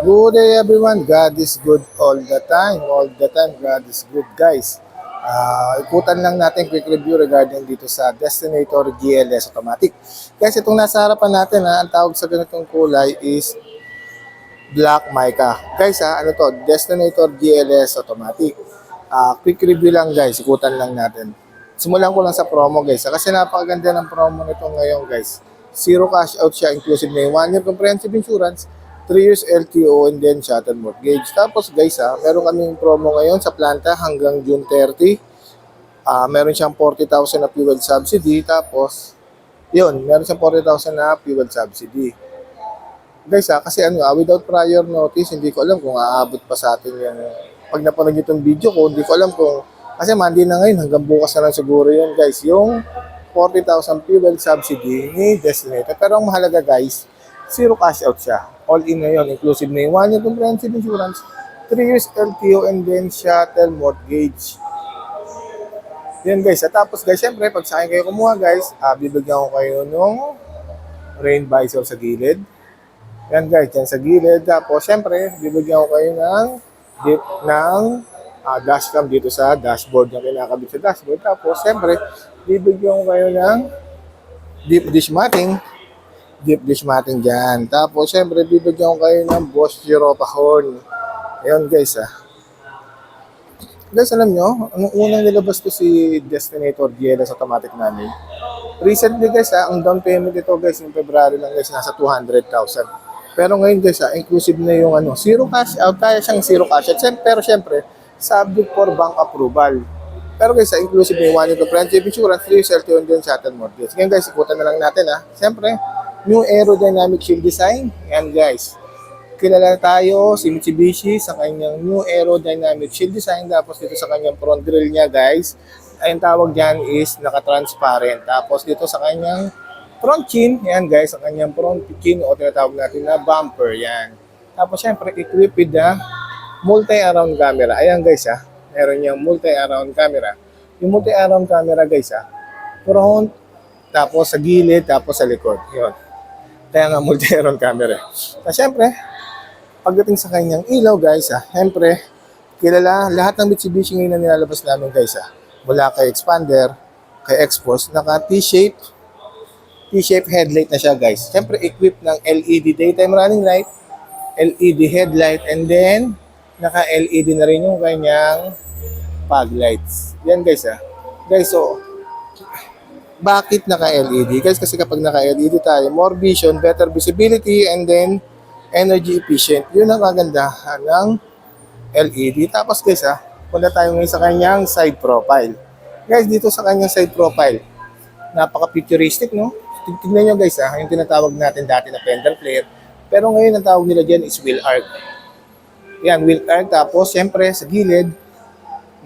Good day everyone. God is good all the time. All the time, God is good, guys. Ikutan lang natin quick review regarding dito sa Destinator GLS Automatic. Guys, itong nasa harapan natin, ang tawag sa ganitong kulay is Black Mica. Guys, ano to? Destinator GLS Automatic. Quick review lang, guys. Ikutan lang natin. Simulan ko lang sa promo, guys. Kasi napakaganda ng promo nito ngayon, guys. Zero cash out siya, inclusive na yung 1 year comprehensive insurance, 3 years LTO, and then shuttle mortgage. Tapos, guys, meron kaming promo ngayon sa planta hanggang June 30. Meron siyang 40,000 na fuel subsidy. Tapos, yun, meron siyang 40,000 na fuel subsidy. Guys, kasi without prior notice, hindi ko alam kung aabot pa sa atin yan. Pag napanood nyo itong video ko, hindi ko alam kung, kasi Monday na ngayon, hanggang bukas na lang siguro yun, guys, yung 40,000 fuel subsidy ni Destinator. Pero ang mahalaga, guys, zero cash out siya. All in na yun, inclusive na yung 1 year comprehensive insurance, 3 years LTO, and then shuttle mortgage. Yan, guys. At tapos, guys, syempre, pag sa akin kayo kumuha, guys, bibigyan ko kayo nung rain visor sa gilid. Yan, guys, yan sa gilid. Tapos, syempre, bibigyan ko kayo ng dip ng dashcam dito sa dashboard na kinakabit sa dashboard. Tapos, syempre, bibigyan ko kayo ng deep dish matting. Deep dish matting dyan. Tapos, syempre, bibigyan ko kayo ng Bosch Europa horn. Ayan, guys, Guys, alam nyo, ang unang nilabas ko si Destinator GLS Automatic namin. Recently, guys, ang down payment ito, guys, yung February lang, guys, nasa 200,000. Pero ngayon, guys, inclusive na yung zero cash out. Kaya siyang zero cash out. Pero syempre, subject for bank approval. Pero guys, inclusive na yung 1 year comprehensive insurance, 3 years LTO, and then shuttle mortgage. Ngayon, guys, ikutan na lang natin, Syempre, new aerodynamic shield design. Yan, guys. Kilala tayo si Mitsubishi sa kanyang new aerodynamic shield design. Tapos dito sa kanyang front grille niya, guys, ay ang tawag dyan is naka-transparent. Tapos dito sa kanyang front chin, yan, guys, ang kanyang front chin o tinatawag natin na bumper, yan. Tapos syempre, equipped with the multi-around camera. Ayan, guys, meron niyang multi-around camera. Yung multi-around camera, guys, front, tapos sa gilid, tapos sa likod. Yun. Kaya nga multi-around camera. Tapos syempre, pagdating sa kanyang ilaw, guys, syempre, kilala lahat ng Mitsubishi ngayon na nilalabas namin, guys, mula kay Expander, kay X-Force, naka T-shape headlight na siya, guys. Syempre, equipped ng LED daytime running light, LED headlight, and then, naka-LED na rin yung kanyang fog lights. Yan, guys, Guys, so, bakit naka-LED? Guys, kasi kapag naka-LED tayo, more vision, better visibility, and then, energy efficient. Yun ang kagandahan ng LED. Tapos, guys, punta tayo ngayon sa kanyang side profile. Guys, dito sa kanyang side profile, napaka-futuristic, no? Tignan nyo, guys, yung tinatawag natin dati na fender flare. Pero ngayon, ang tawag nila dyan is wheel arch. Yan, wheel arch. Tapos, syempre, sa gilid,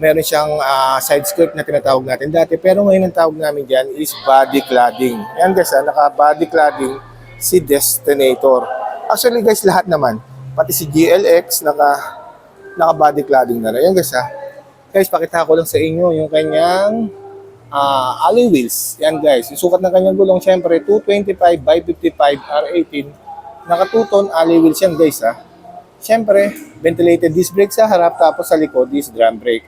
meron siyang side skirt na tinatawag natin dati. Pero ngayon, ang tawag namin dyan is body cladding. Yan, guys, naka-body cladding si Destinator. Actually, guys, lahat naman. Pati si GLX, naka-body cladding na rin. Yan, guys, Guys, pakita ko lang sa inyo yung kanyang alloy wheels. Yan, guys. Yung sukat ng kanyang gulong, syempre, 225 by 55 R18. Naka 2-ton alloy wheels yan, guys, Syempre, ventilated disc brake sa harap, tapos sa likod is drum brake.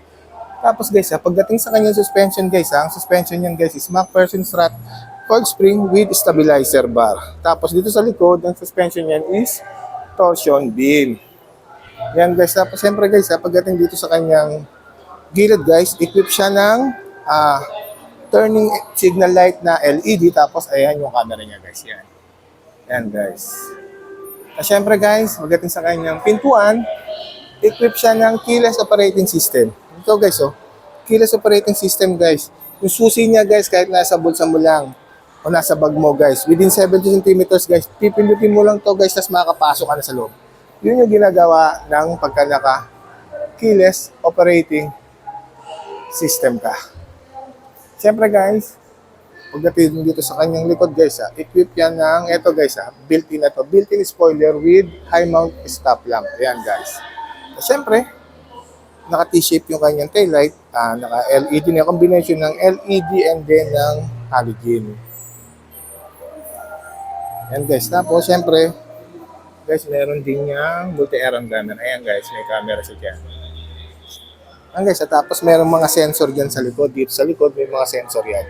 Tapos, guys, pagdating sa kanyang suspension, guys, ang suspension niyan, guys, is MacPherson strut coil spring with stabilizer bar. Tapos, dito sa likod, ang suspension niyan is torsion beam. Yan, guys. Tapos, syempre, guys, pagdating dito sa kanyang gilid, guys, equip siya ng turning signal light na LED. Tapos, ayan yung camera niya, guys. Yan. Yan, guys. At syempre, guys, pagdating sa kanyang pintuan, equip siya ng keyless operating system. Ito, guys, keyless operating system, guys. Yung susi niya, guys, kahit nasa bulsa mo lang o nasa bag mo, guys, within 70 centimeters, guys, pipindutin mo lang to, guys, tapos makakapasok ka na sa loob. Yun yung ginagawa ng pagka naka keyless operating system ka. Siyempre, guys, pagdating dito sa kanyang likod, guys, equip yan ng, eto, guys, built-in na to. Built-in spoiler with high mount stop lamp. Ayan, guys. Siyempre, naka T-shape yung kanyang taillight. Naka-LED na combination ng LED and then ng halogen. Ayan, guys. Tapos, siyempre, Guys, meron din niyang multi-air ang gunner. Ayan guys, may camera siya dyan. Ayan guys, tapos meron mga sensor dyan sa likod. Dito sa likod, may mga sensor yan.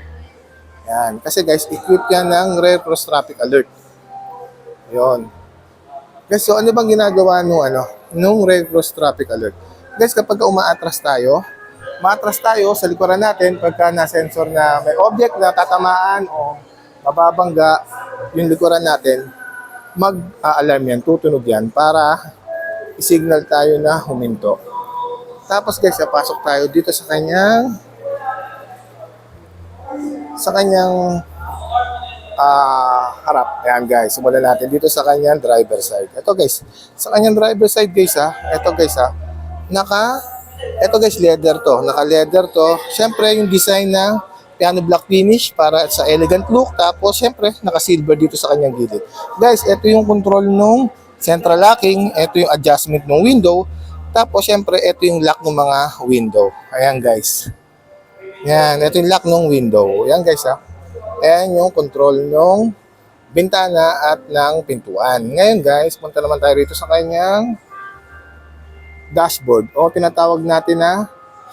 Yan. Kasi guys, equipped yan ng rear cross traffic alert. Yun. Guys, so ano bang ginagawa nung rear cross traffic alert? Guys, kapag maatras tayo sa likuran natin pagka na-sensor na may object na tatamaan o mababangga yung likuran natin, mag-alarm yan, tutunog yan para i-signal tayo na huminto. Tapos guys, pasok tayo dito sa kanyang harap. Ayan guys, simulan natin dito sa kanyang driver side. Ito guys, sa kanyang driver side guys ito guys ito guys, leather to. Naka-leather to. Siyempre, yung design na piano black finish para sa elegant look. Tapos, siyempre, naka-silver dito sa kanyang gilid. Guys, ito yung control nung central locking. Ito yung adjustment ng window. Tapos, siyempre, ito yung lock ng mga window. Ayan guys. Yan, ito yung lock ng window. Ayan guys Ayan yung control ng bintana at ng pintuan. Ngayon guys, punta naman tayo rito sa kanyang dashboard o tinatawag natin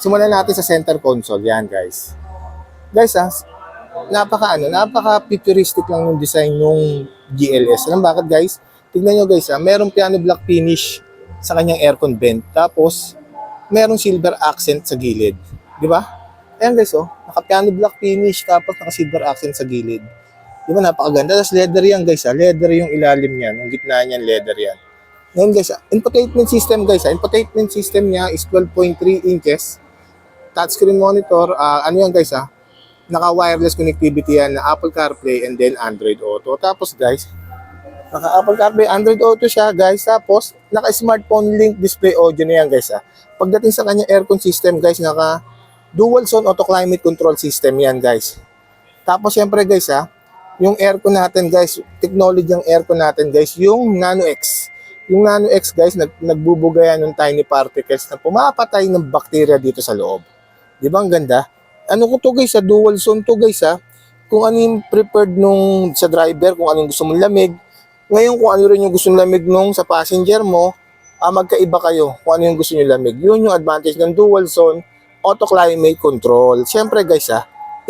simulan natin sa center console. Yan guys. Guys napaka futuristic lang yung design ng GLS. Alam bakit guys? Tignan nyo guys merong piano black finish sa kanyang aircon vent. Tapos merong silver accent sa gilid. Di ba? Ayan guys naka piano black finish tapos naka silver accent sa gilid. Di ba napakaganda? Tapos leather yan guys leather yung ilalim niyan. Yung gitna niyan leather yan. Ngayon guys, infotainment system guys. Infotainment system niya is 12.3 inches. Touchscreen monitor. Ano yan guys naka-wireless connectivity yan na Apple CarPlay and then Android Auto. Tapos guys, naka-Apple CarPlay, Android Auto siya guys. Tapos, naka-smartphone link display audio na yan guys Pagdating sa kanya aircon system guys, naka-dual zone auto climate control system yan guys. Tapos syempre guys yung aircon natin guys, technology ng aircon natin guys, yung Nano X. Yung Nano X guys, nagbubuga yan ng tiny particles na pumapatay ng bakterya dito sa loob. Di ba ang ganda? Ano ko to guys dual zone to guys Kung ano yung preferred nung sa driver, kung ano yung gusto mong lamig. Ngayon kung ano rin yung gusto mong lamig nung sa passenger mo, magkaiba kayo kung ano yung gusto nyo lamig. Yun yung advantage ng dual zone auto climate control. Siyempre guys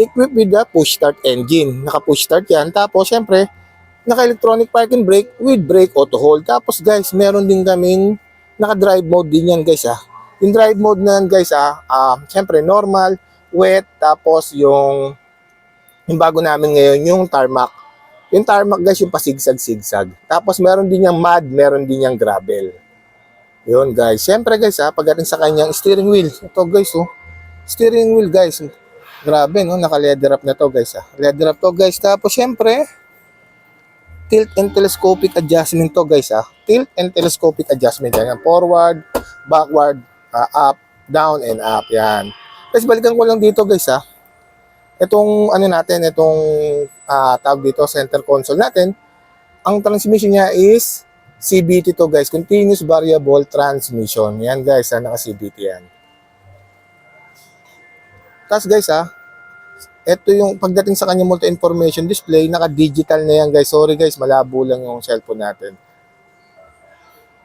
equipped with the push start engine. Naka push start yan. Tapos siyempre, naka-electronic parking brake with brake auto hold. Tapos guys, meron din kaming naka-drive mode din yan guys Yung drive mode na yan guys syempre normal, wet, tapos yung bago namin ngayon, yung tarmac. Yung tarmac guys, yung pasigsag-sigsag. Tapos meron din yung mud, meron din yung gravel. Yun guys. Syempre guys pagdating sa kanyang steering wheel. Ito guys steering wheel guys. Grabe naka-leather up na to guys Leather up to guys. Tapos syempre, tilt and telescopic adjustment to guys Tilt and telescopic adjustment yan. Forward, backward, up, down, and up. Yan. Guys, balikan ko lang dito guys Itong tawag dito, center console natin. Ang transmission niya is CVT to guys. Continuous Variable Transmission. Yan guys naka-CVT yan. Tapos guys ito yung pagdating sa kanya multi-information display, naka-digital na yan guys. Sorry guys, malabo lang yung cellphone natin.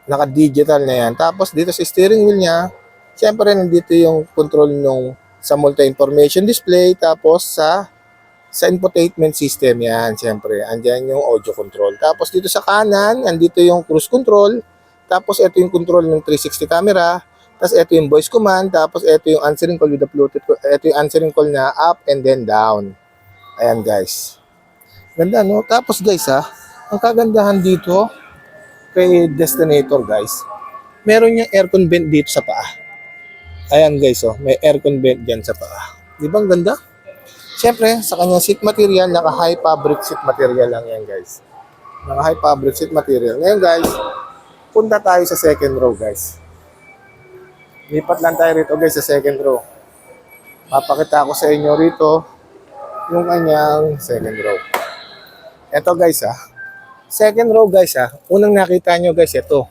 Naka-digital na yan. Tapos dito sa steering wheel niya, syempre nandito yung control sa multi-information display. Tapos sa infotainment system yan, syempre. Andyan yung audio control. Tapos dito sa kanan, nandito yung cruise control. Tapos ito yung control ng 360 camera. Tapos ito yung voice command, tapos ito yung answering call with the Bluetooth. Ito yung answering call na up and then down. Ayan guys. Ganda Tapos guys ang kagandahan dito kay Destinator guys, meron yung aircon vent dito sa paa. Ayan guys may aircon vent dyan sa paa. Di ba ang ganda? Siyempre, sa kanyang seat material, naka-high fabric seat material lang yan guys. Naka-high fabric seat material. Ngayon guys, punta tayo sa second row guys. Lipat lang tayo rito guys sa second row. Papakita ko sa inyo rito yung kanyang second row. Ito guys second row guys unang nakita nyo guys ito.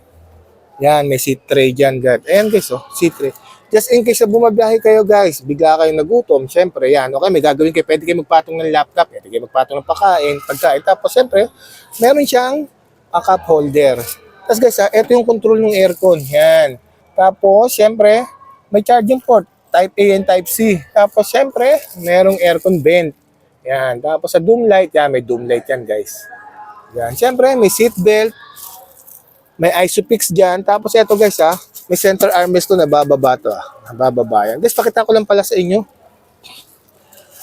Yan, may seat tray dyan guys. Ayan guys seat tray. Just in case na bumabiyahe kayo guys, bigla kayo nagutom, syempre yan, okay, may gagawin kayo, pwede kayo magpatong ng laptop, pwede kayo magpatong ng pagkain. Tapos syempre, meron siyang cup holder. Tapos guys, ito yung control ng aircon. Yan. Tapos, syempre, may charging port. Type A and Type C. Tapos, syempre, merong aircon vent. Yan. Tapos, sa doom light, yan, may doom light yan, guys. Yan. Syempre, may seat belt. May ISOFIX dyan. Tapos, ito guys, may center armrest to na bababa to. Nabababa yan. Guys, pakita ko lang pala sa inyo.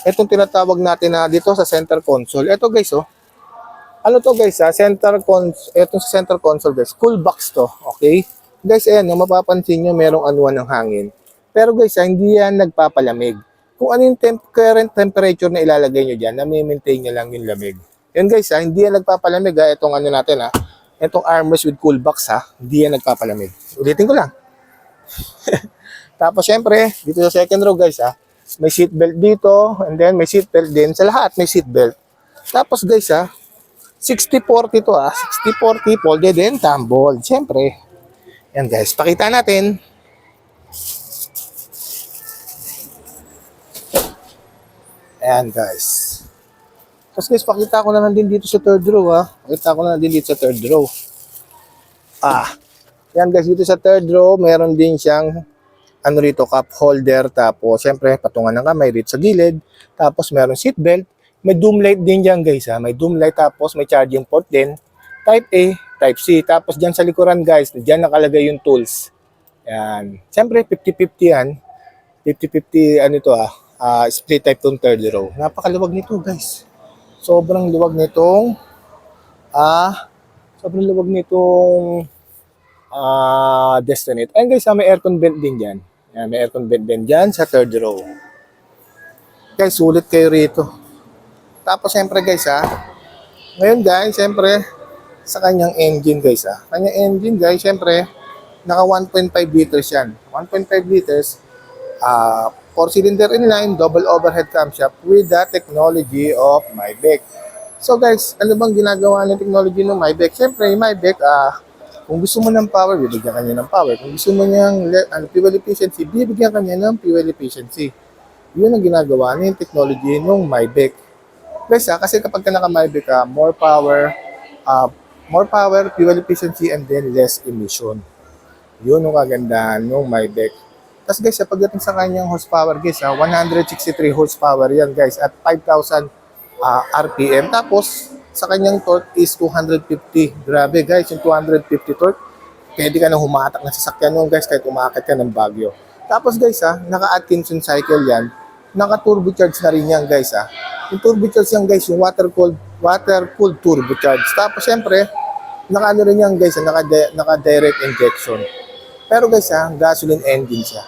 Itong tinatawag natin na dito sa center console. Ito guys, ano to guys itong center console guys, cool box to, okay? Guys, ayan, mapapansin nyo merong anuan ng hangin. Pero guys, hindi yan nagpapalamig. Kung ano yung current temperature na ilalagay nyo dyan, nami-maintain nyo lang yung lamig. Yan guys, hindi yan nagpapalamig itong ano natin itong armrest with cool box hindi yan nagpapalamig. Ulitin ko lang. Tapos syempre, dito sa second row guys may seat belt dito, and then may seat belt din sa lahat, may seat belt. Tapos guys 60-40 to 60-40 folded and tumbled. Siyempre. Yan guys, pakita natin. Ayan guys. Tapos guys, pakita ko na lang din dito sa third row Pakita ko na lang din dito sa third row. Yan guys, dito sa third row, meron din siyang ano rito, cup holder. Tapos siyempre, patungan ng kamay rito sa gilid. Tapos meron seat belt. May doom light din dyan guys May doom light, tapos may charging port din. Type A, Type C. Tapos dyan sa likuran guys, dyan nakalagay yung tools. Yan. Siyempre 50-50 yan. 50-50 ano ito split type tong third row. Napakaluwag nito guys. Sobrang luwag nitong Destiny. Ayun guys, may aircon vent din dyan. Yan, may aircon vent din dyan sa third row. Guys, sulit kayo rito. Tapos siyempre guys ngayon guys, siyempre sa kanyang engine guys kanyang engine guys, siyempre naka 1.5 liters yan. 1.5 liters 4-cylinder inline, double overhead camshaft with the technology of Maybach. So guys, ano bang ginagawa ng technology ng Maybach? Siyempre yung Maybach kung gusto mo ng power, bibigyan kanya ng power. Kung gusto mo niyang fuel efficiency, bibigyan kanya ng fuel efficiency. Yun ang ginagawa ng technology ng Maybach. Guys kasi kapag ka naka-Maybach more power, fuel efficiency, and then less emission. Yun ang kagandahan ng Maybach. Tapos guys, pagdating sa kanyang horsepower guys 163 horsepower yan guys at 5,000 RPM. Tapos sa kanyang torque is 250. Grabe guys, yung 250 torque. Pwede ka nang humatak ng sasakyan nun guys kahit umakit ka ng Baguio. Tapos guys naka-Atkinson cycle yan. Naka-turbocharge na rin yan guys Yung turbocharge yan guys, yung water-cooled turbocharge. Tapos syempre, naka-ano rin yan guys naka-direct injection. Pero guys gasoline engine siya.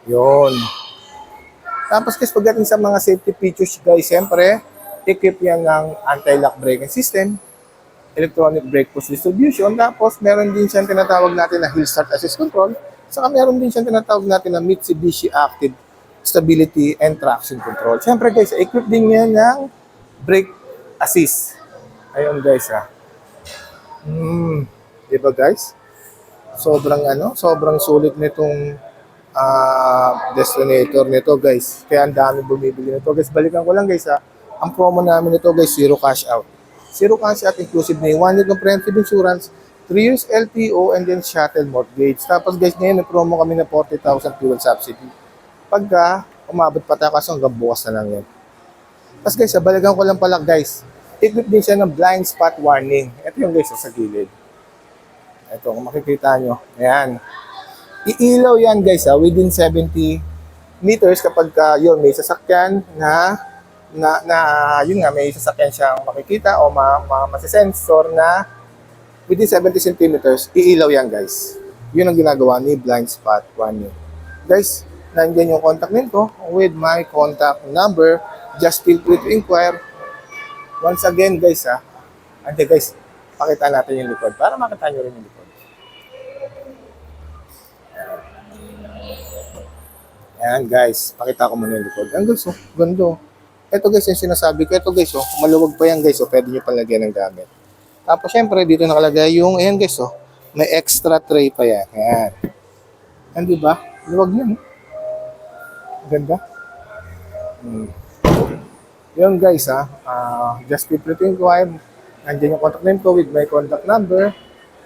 Yun. Tapos guys, pagdating sa mga safety features guys, syempre, equip yan ng anti-lock braking system, electronic brake push distribution, tapos meron din siyang tinatawag natin na hill start assist control, saka meron din siyang tinatawag natin na Mitsubishi Active Stability and Traction Control. Siyempre guys, equip din yan ng brake assist. Ayun guys diba guys? Sobrang sulit nitong destinator nito guys. Kaya ang dami bumibili nito guys. Balikan ko lang guys ang promo namin nito guys, zero cash out. Zero cash out inclusive na 1 year comprehensive insurance, 3 years LTO, and then shuttle mortgage. Tapos guys, ngayon may promo kami na 40,000 fuel subsidy. Pagka umabot pa tayo kasi hanggang bukas na lang yan. Tapos guys, balikan ko lang pala guys. Equip din siya ng blind spot warning. Ito yung guys sa gilid. Ito, kung makikita nyo. Ayan. Iilaw yan guys within 70 meters kapag yun, may sasakyan yun nga, may sasakyan siyang makikita o masisensor na within 70 centimeters, iilaw yan guys. Yun ang ginagawa ni blind spot warning. Guys, nandiyan yung contact nito with my contact number. Just feel free to inquire. Once again guys ante guys, pakita natin yung likod para makita nyo rin yung likod. Ayan guys, pakita ko muna yung likod. Ayan guys, ganda. Ito guys, yung sinasabi ko. Ito guys, maluwag pa yan guys. Pwede nyo palagyan ng gamit. Tapos syempre, dito nakalagay yung, ayan guys, may extra tray pa yan. Ayan. Ayan diba? Luwag yan. Ganda. Yun guys, just keep it in quiet. Nandiyan yung contact name ko with my contact number.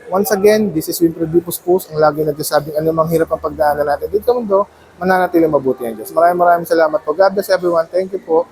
Once again, this is Winfred D. Puspos, ang lagi nagsasabing anumang hirap ang pagdaanan natin dito sa mundo, mananatiling mabuti ang Diyos. Maraming salamat po. God bless everyone. Thank you po.